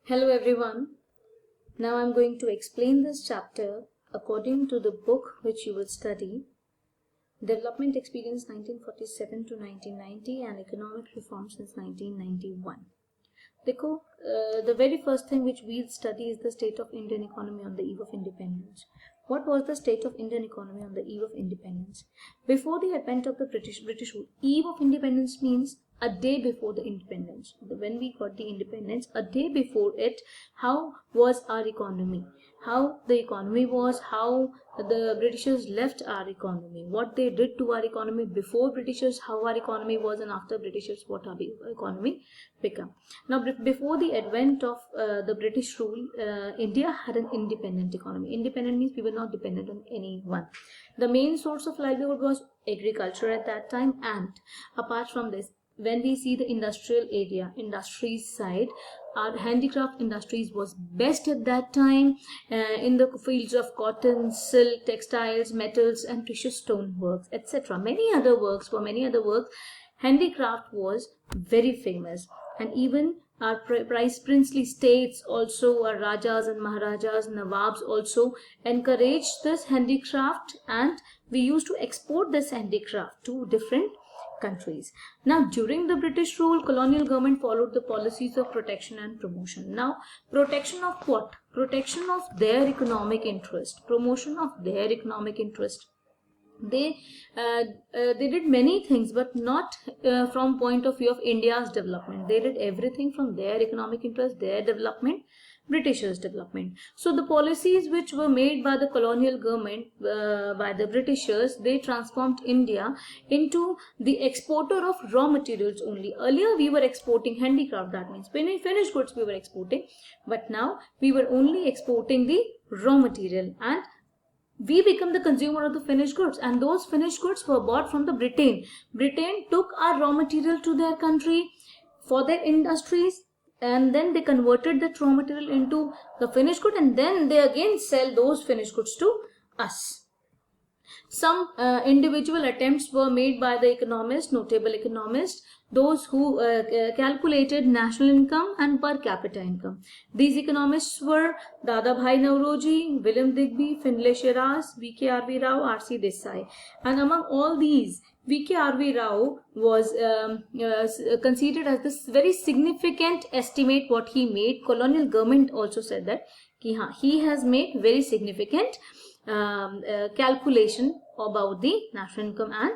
Hello everyone. Now I'm going to explain this chapter according to the book which you will study, Development Experience 1947 to 1990 and Economic Reform since 1991. देखो, the very first thing which we'll study is the state of Indian economy on the eve of independence. What was the state of Indian economy on the eve of independence? Before the advent of the British rule, eve of independence means a day before the independence. When we got the independence, a day before it, how was our economy? How the economy was, how the Britishers left our economy, what they did to our economy before Britishers, how our economy was, and after Britishers, what our economy become. Now, before the advent of the British rule, India had an independent economy. Independent means we were not dependent on anyone. The main source of livelihood was agriculture at that time, and apart from this, when we see the industrial area, industries side, our handicraft industries was best at that time in the fields of cotton, silk, textiles, metals, and precious stone works, etc. Many other works, handicraft was very famous, and even our princely states also, our Rajas and Maharajas, Nawabs also encouraged this handicraft, and we used to export this handicraft to different countries. Now, during the British rule, colonial government followed the policies of protection and promotion. Now, protection of what? Protection of their economic interest, promotion of their economic interest. They did many things, but not from point of view of India's development. They did everything from their economic interest, their development, Britishers' development. So the policies which were made by the colonial government, by the Britishers, they transformed India into the exporter of raw materials only. Earlier we were exporting handicraft, that means finished goods we were exporting, but now we were only exporting the raw material, and we become the consumer of the finished goods, and those finished goods were bought from the Britain. Britain took our raw material to their country for their industries, and then they converted that raw material into the finished good, and then they again sell those finished goods to us. Some individual attempts were made by the economists, notable economists, those who calculated national income and per capita income. These economists were Dadabhai Nauroji, William Digby, Finlay Shiraz, V.K.R.V. Rao, R.C. Desai. And among all these, V.K.R.V. Rao was considered as this very significant estimate what he made. Colonial government also said that he has made very significant calculation about the national income and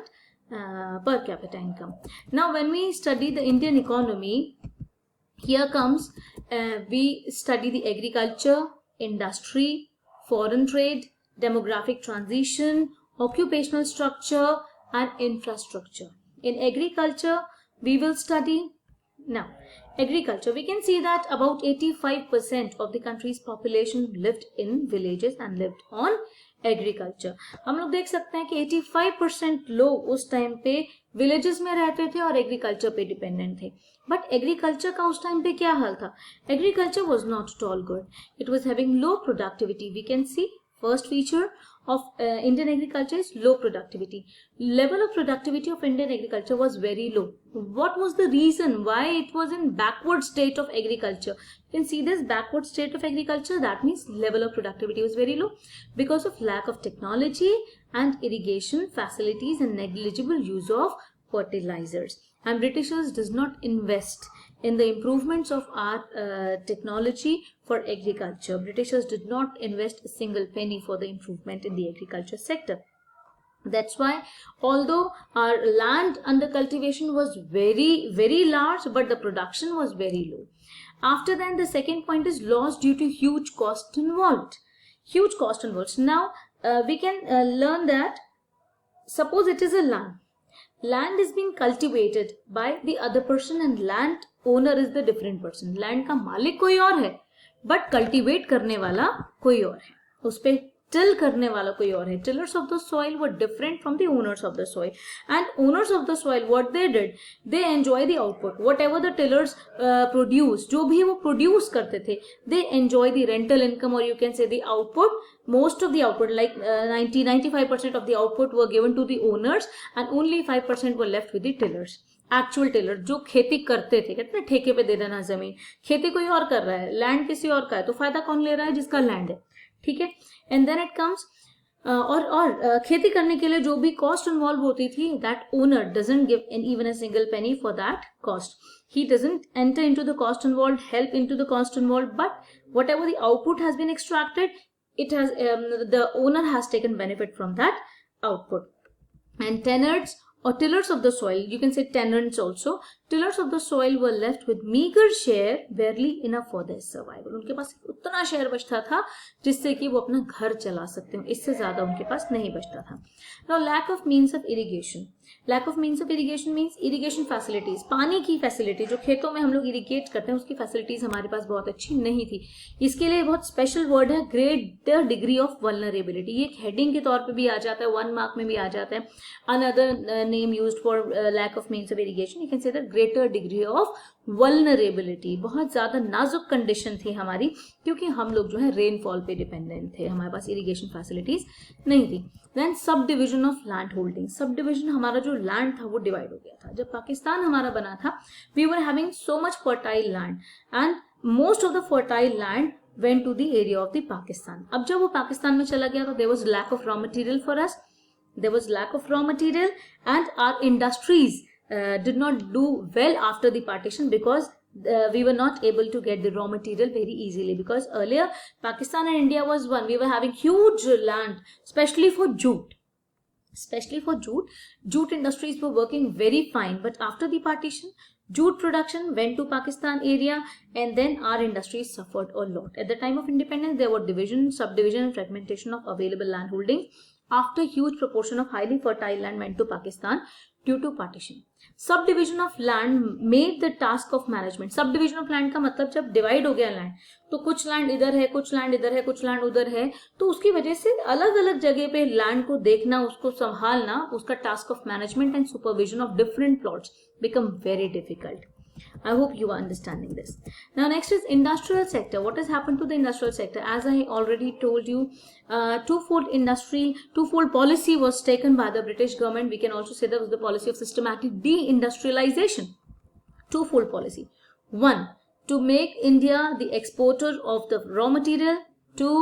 per capita income. Now, when we study the Indian economy, here comes we study the agriculture, industry, foreign trade, demographic transition, occupational structure, and infrastructure. In agriculture, we will study now. Agriculture, we can see that about 85% of the country's population lived in villages and lived on agriculture. हम लोग देख सकते हैं कि 85% लोग उस time पे villages में रहते थे और एग्रीकल्चर पे डिपेंडेंट थे. बट एग्रीकल्चर का उस टाइम पे क्या हाल था? Agriculture was not at all good. It was having low productivity. We can see first feature of Indian agriculture is low productivity. Level of productivity of Indian agriculture was very low. What was the reason why it was in backward state of agriculture? You can see this backward state of agriculture. That means level of productivity was very low because of lack of technology and irrigation facilities and negligible use of fertilizers. And Britishers does not invest in the improvements of our technology for agriculture. Britishers did not invest a single penny for the improvement in the agriculture sector. That's why, although our land under cultivation was very, very large, but the production was very low. After that, the second point is loss due to huge cost involved. Huge cost involved. Now, we can learn that, suppose it is a land. Land is being cultivated by the other person and land owner is the different person. Land का मालिक कोई और है, but cultivate करने वाला कोई और है. उस पे till करने वाला कोई और है. Tillers of the soil were different from the owners of the soil. And owners of the soil, what they did, they enjoy the output. Whatever the tillers produce, जो भी वो produce करते थे, they enjoy the rental income, or you can say the output. Most of the output, like 90-95% of the output were given to the owners, and only 5% were left with the tillers. Actual tiller जो खेती करते थे, कहते हैं ठेके पे दे देना जमीन, खेती कोई और कर रहा है, लैंड किसी और का है, तो फायदा कौन ले रहा है? जिसका लैंड है, ठीक है। एंड देन इट कम्स और खेती करने के लिए जो भी कॉस्ट इन्वॉल्व होती थी, that owner doesn't give even a single penny for that cost. He doesn't enter into the cost involved, help into the cost involved, but whatever the output has been extracted, it has the owner has taken benefit from that output. And tenants or tillers of the soil, you can say tenants also, tillers of the soil were left with meager share, barely enough for their survival. उनके पास उतना share बचता था जिससे कि वो अपना घर चला सकते हो, इससे ज्यादा उनके पास नहीं बचता था. Now lack of means of irrigation. Lack of means of irrigation means irrigation facilities, पानी की फैसिलिटी जो खेतों में हम लोग इरिगेट करते हैं उसकी फैसिलिटीज हमारे पास बहुत अच्छी नहीं थी. इसके लिए बहुत स्पेशल वर्ड है, ग्रेटर डिग्री ऑफ वल्नरेबिलिटी. ये एक हेडिंग के तौर पे भी आ जाता है, 1 मार्क में भी आ जाता है. Another name used for lack of means of irrigation, you can say the greater degree of vulnerability. बहुत ज्यादा नाजुक कंडीशन थी हमारी, क्योंकि हम लोग जो है रेनफॉल पे डिपेंडेंट थे, हमारे पास इरिगेशन फैसिलिटीज नहीं थी. Then subdivision of land holding. Subdivision, हमारा जो लैंड था वो डिवाइड हो गया था. जब पाकिस्तान हमारा बना था, we were having so much fertile land and most of the fertile land went to the area of the Pakistan. अब जब वो पाकिस्तान में चला गया तो there was lack of raw material for us, there was lack of raw material and our industries did not do well after the partition because we were not able to get the raw material very easily, because earlier Pakistan and India was one. We were having huge land, especially for jute. Jute industries were working very fine, but after the partition, jute production went to Pakistan area and then our industries suffered a lot. At the time of independence, there were division, subdivision and fragmentation of available land holdings. After huge proportion of highly fertile land went to Pakistan due to partition. Subdivision of land made the task of management. Subdivision of land का मतलब जब divide हो गया land, तो कुछ land इधर है, कुछ लैंड इधर है, कुछ लैंड उधर है, तो उसकी वजह से अलग अलग जगह पे लैंड को देखना, उसको संभालना, उसका task of management and supervision of different plots become very difficult. I hope you are understanding this. Now next is industrial sector. What has happened to the industrial sector? As I already told you, twofold policy was taken by the British government. We can also say that was the policy of systematic deindustrialization. Twofold policy. One, to make India the exporter of the raw material. Two,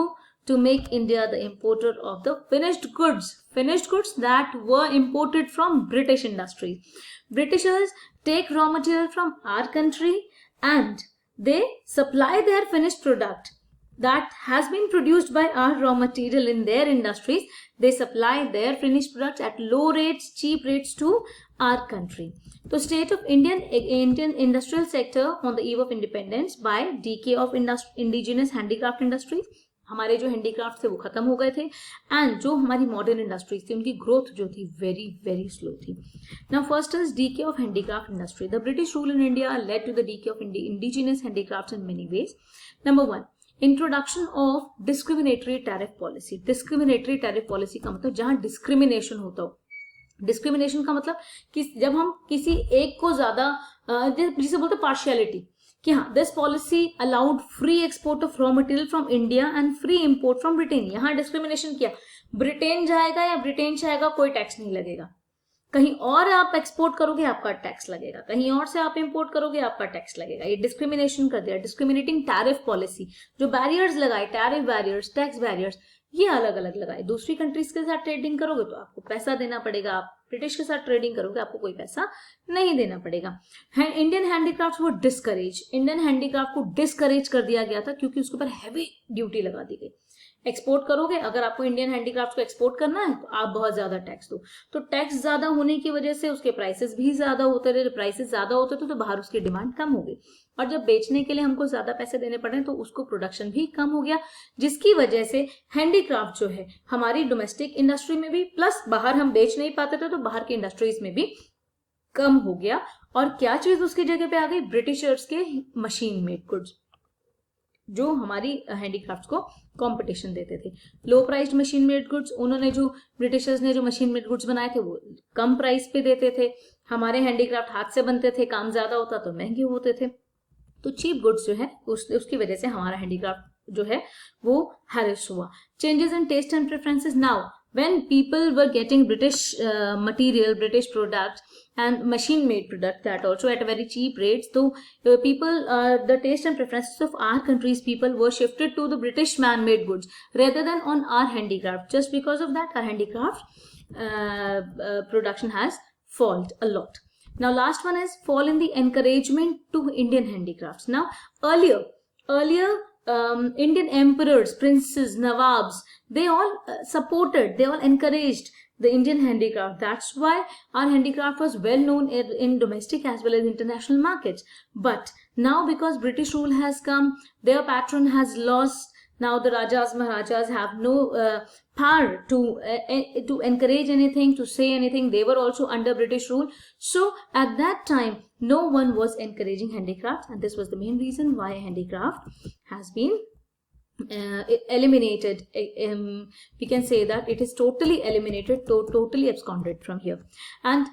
to make India the importer of the finished goods that were imported from British industries. Britishers take raw material from our country and they supply their finished product that has been produced by our raw material in their industries. They supply their finished products at low rates, cheap rates to our country. So state of Indian industrial sector on the eve of independence by decay of indigenous handicraft industries. हमारे जो handicraft थे वो खत्म हो गए थे and जो हमारी मॉडर्न इंडस्ट्रीज थी उनकी ग्रोथ जो थी वेरी वेरी स्लो थी. Now first is decay of handicraft industry. The British rule in India led to the decay of indigenous handicrafts in many ways. Number 1, introduction of discriminatory tariff policy. Discriminatory tariff policy का मतलब जहां discrimination होता हो. Discrimination का मतलब कि जब हम किसी एक को ज्यादा, जिसे बोलते पार्शियलिटी, कि हाँ this policy allowed free export of raw material from India and free import from Britain. यहाँ डिस्क्रिमिनेशन किया, ब्रिटेन जाएगा या ब्रिटेन से आएगा कोई टैक्स नहीं लगेगा. कहीं और आप एक्सपोर्ट करोगे आपका टैक्स लगेगा, कहीं और से आप इंपोर्ट करोगे आपका टैक्स लगेगा. ये डिस्क्रिमिनेशन कर दिया. डिस्क्रिमिनेटिंग टैरिफ पॉलिसी, जो बैरियर्स लगाए, टैरिफ बैरियर्स, टैक्स बैरियर्स, ये अलग अलग लगाए. दूसरी कंट्रीज के साथ ट्रेडिंग करोगे तो आपको पैसा देना पड़ेगा, आप ब्रिटिश के साथ ट्रेडिंग करोगे आपको कोई पैसा नहीं देना पड़ेगा. इंडियन हैंडीक्राफ्ट वो डिस्करेज, इंडियन हैंडीक्राफ्ट को डिस्करेज कर दिया गया था क्योंकि उसके ऊपर हैवी ड्यूटी लगा दी गई. एक्सपोर्ट करोगे, अगर आपको इंडियन हैंडीक्राफ्ट को एक्सपोर्ट करना है तो आप बहुत ज्यादा टैक्स दो. तो टैक्स ज्यादा होने की वजह से उसके प्राइसेस भी ज्यादा होते रहे. प्राइसेस ज्यादा होते थे तो बाहर उसकी डिमांड कम हो गई, और जब बेचने के लिए हमको ज्यादा पैसे देने पड़े तो उसको प्रोडक्शन भी कम हो गया, जिसकी वजह से हैंडीक्राफ्ट जो है हमारी डोमेस्टिक इंडस्ट्री में भी, प्लस बाहर हम बेच नहीं पाते थे तो बाहर की इंडस्ट्रीज में भी कम हो गया. और क्या चीज उसकी जगह पे आ गई? ब्रिटिशर्स के मशीन मेड गुड्स, जो हमारी हैंडीक्राफ्ट को कंपटीशन देते थे. लो प्राइस्ड मशीन मेड गुड्स, उन्होंने जो ब्रिटिशर्स ने जो मशीन मेड गुड्स बनाए थे वो कम प्राइस पे देते थे. हमारे हैंडीक्राफ्ट हाथ से बनते थे, काम ज्यादा होता तो महंगे होते थे. तो चीप गुड्स जो है उसकी वजह से हमारा हैंडीक्राफ्ट जो है वो हैरेस हुआ. Changes in taste and preferences. Now when people were getting British material, British products and machine made product, that also at a very cheap rates, so people, the taste and preferences of our country's people were shifted to the British man made goods rather than on our handicraft. Just because of that, our handicraft production has fallen a lot. Now last one is fall in the encouragement to Indian handicrafts. Now earlier Indian emperors, princes, nawabs, they all supported, they all encouraged the Indian handicraft. That's why our handicraft was well known in domestic as well as international markets. But now because British rule has come, their patron has lost. Now the Rajas, Maharajas have no power to encourage anything, to say anything. They were also under British rule. So at that time, no one was encouraging handicraft, and this was the main reason why handicraft has been eliminated. We can say that it is totally eliminated, totally absconded from here. And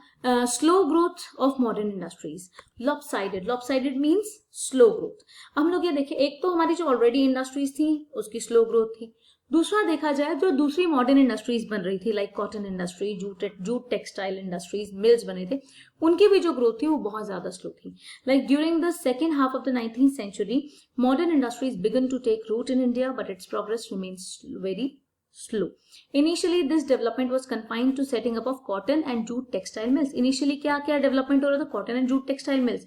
slow growth of modern industries. Lopsided means slow growth. अब हम लोग ये देखें, एक तो हमारी जो already industries थी उसकी स्लो ग्रोथ थी, दूसरा देखा जाए जो दूसरी मॉडर्न इंडस्ट्रीज बन रही थी like cotton industry, jute textile industries, mills बने थे, उनकी भी जो ग्रोथ थी वो बहुत ज्यादा स्लो थी. Like during the second half of the 19th century, modern industries began to take root in India, but its progress remains very slow. Initially this development was confined to setting up of cotton and jute textile mills. Initially क्या क्या development हो रहा था? Cotton and jute textile mills.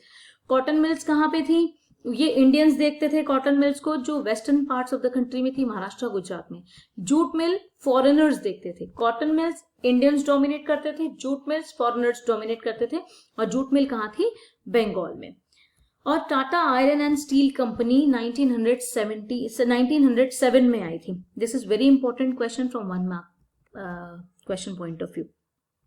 Cotton mills कहाँ पे थी? ये Indians देखते थे कॉटन मिल्स को, जो western parts of the country में थी, महाराष्ट्र, गुजरात में. जूट मिल फॉरेनर्स देखते थे, कॉटन मिल्स इंडियंस डोमिनेट करते थे, जूट मिल्स फॉरेनर्स डोमिनेट करते थे. और जूट मिल कहाँ थी? बंगाल में. और Tata iron and steel company 1907 में आई थी. This is very important question from 1 mark question point of view.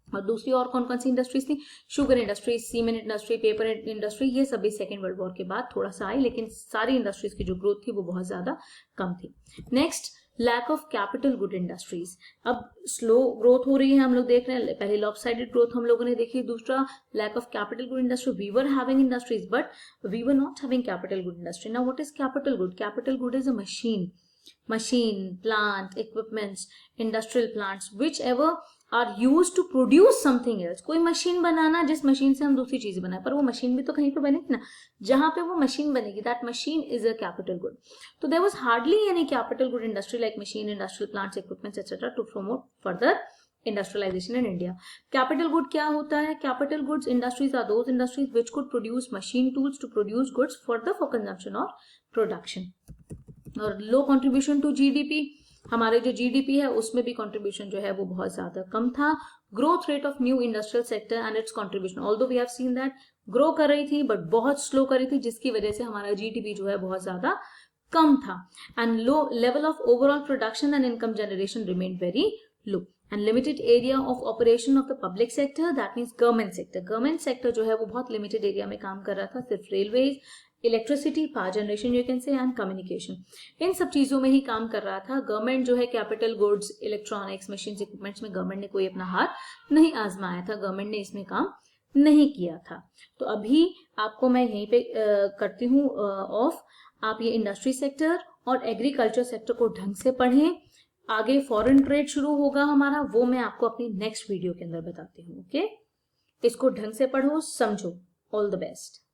और दूसरी और कौन कौन सी इंडस्ट्रीज थी? Sugar industry, cement industry, paper industry, ये सभी सेकेंड वर्ल्ड वॉर के बाद थोड़ा सा आई, लेकिन सारी इंडस्ट्रीज की जो ग्रोथ थी वो बहुत ज्यादा कम थी. Next, lack of capital good industries. अब स्लो ग्रोथ हो रही है, हम लोग देख रहे हैं. पहले लॉपसाइडेड ग्रोथ हम लोगों ने देखी. दूसरा, lack of capital good industry. We were having industries but we were not having capital good industry. Now what is capital good? Capital good is a machine, plant, equipments, industrial plants, whichever are used to produce something else. कोई machine बनाना जिस machine से हम दूसरी चीज बनाए, पर वो machine भी तो कहीं पे बनेगी ना, जहां पे वो मशीन बनेगी, that machine is a capital good. So there was hardly any capital good industry like machine, industrial plants, equipments, etc. to promote further industrialization in India. Capital good क्या होता है? Capital goods industries are those industries which could produce machine tools to produce goods for consumption or production. और लो contribution to GDP, हमारे जो GDP है उसमें भी contribution जो है वो बहुत ज्यादा कम था. Growth rate of new industrial sector and its contribution, although we have seen that grow कर रही थी बट बहुत स्लो कर रही थी, जिसकी वजह से हमारा जीडीपी जो है बहुत ज्यादा कम था. And low level of overall production and income generation remained very low. And limited area of operation of the public sector, that means government sector. Government sector जो है वो बहुत लिमिटेड एरिया में काम कर रहा था, सिर्फ railways, electricity, power generation you can say, and communication, इन सब चीजों में ही काम कर रहा था. गवर्नमेंट जो है capital goods, electronics, machines, equipments में गवर्नमेंट ने कोई अपना हाथ नहीं आजमाया था, गवर्नमेंट ने इसमें काम नहीं किया था. तो अभी आपको मैं यहीं पे करती हूँ ऑफ. आप ये इंडस्ट्री सेक्टर और एग्रीकल्चर सेक्टर को ढंग से पढ़ें. आगे फॉरेन ट्रेड शुरू होगा हमारा, वो मैं आपको अपनी नेक्स्ट वीडियो के अंदर बताती हूँ. ओके, इसको ढंग से पढ़ो, समझो. All the best.